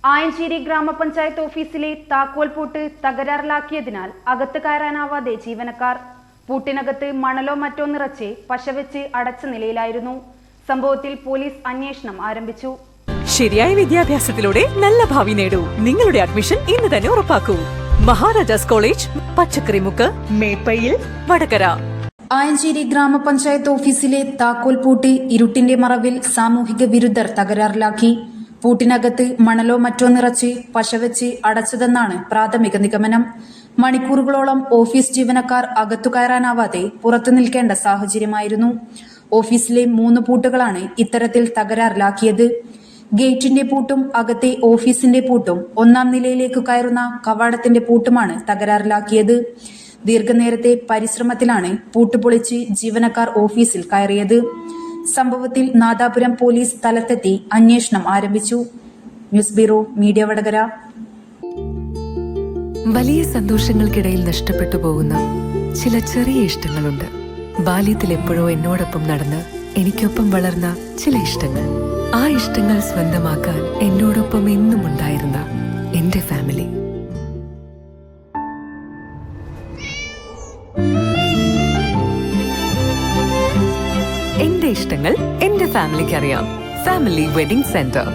ആയഞ്ചേരി ഗ്രാമപഞ്ചായത്ത് ഓഫീസിലെ താക്കോൽ പൂട്ട് തകരാറിലാക്കിയതിനാൽ അകത്ത് കയറാനാവാതെ ജീവനക്കാർ പൂട്ടിനകത്ത് മണലോ മറ്റോ നിറച്ച് പശവെച്ച് അടച്ച നിലയിലായിരുന്നു. സംഭവത്തിൽ പോലീസ് അന്വേഷണം ആരംഭിച്ചു. ശരിയായ വിദ്യാഭ്യാസത്തിലൂടെ നല്ല ഭാവി നേടൂ. നിങ്ങളുടെ അഡ്മിഷൻ ഇന്ന് തന്നെ ഉറപ്പാക്കൂ. മഹാരാജാസ് കോളേജ്, പച്ചക്കറിമുക്ക്, മേപ്പയിൽ, വടകര. ആയഞ്ചേരി ഗ്രാമപഞ്ചായത്ത് ഓഫീസിലെ താക്കോൽ പൂട്ട് ഇരുട്ടിന്റെ മറവിൽ സാമൂഹിക വിരുദ്ധർ തകരാറിലാക്കി. പൂട്ടിനകത്ത് മണലോ മറ്റോ നിറച്ച് പശവെച്ച് അടച്ചതെന്നാണ് പ്രാഥമിക നിഗമനം. മണിക്കൂറുകളോളം ഓഫീസ് ജീവനക്കാർ അകത്തു കയറാനാവാതെ പുറത്തു നിൽക്കേണ്ട സാഹചര്യമായിരുന്നു. ഓഫീസിലെ 3 പൂട്ടുകളാണ് ഇത്തരത്തിൽ തകരാറിലാക്കിയത്. ഗേറ്റിന്റെ പൂട്ടും അകത്തെ ഓഫീസിന്റെ പൂട്ടും 1-ാം നിലയിലേക്ക് കയറുന്ന കവാടത്തിന്റെ പൂട്ടുമാണ് തകരാറിലാക്കിയത്. ദീർഘനേരത്തെ പരിശ്രമത്തിലാണ് പൂട്ടുപൊളിച്ച് ജീവനക്കാർ ഓഫീസിൽ കയറിയത്. സംഭവത്തിൽ നാദാപുരം പോലീസ് സ്ഥലത്തെത്തി അന്വേഷണം ആരംഭിച്ചു. News bureau, media, Vadakara. വലിയ സന്തോഷങ്ങൾക്കിടയിൽ നഷ്ടപ്പെട്ടു പോകുന്ന ചില ചെറിയ ഇഷ്ടങ്ങളുണ്ട്. ബാല്യത്തിൽ എപ്പോഴോ എന്നോടൊപ്പം നടന്ന് എനിക്കൊപ്പം വളർന്ന ചില ഇഷ്ടങ്ങൾ. ആ ഇഷ്ടങ്ങൾ സ്വന്തമാക്കാൻ എന്നോടൊപ്പം എന്നും ഉണ്ടായിരുന്ന എന്റെ ഫാമിലി. എന്റെ ഇഷ്ടങ്ങൾ എന്റെ ഫാമിലിക്ക് അറിയാം. Family wedding centre.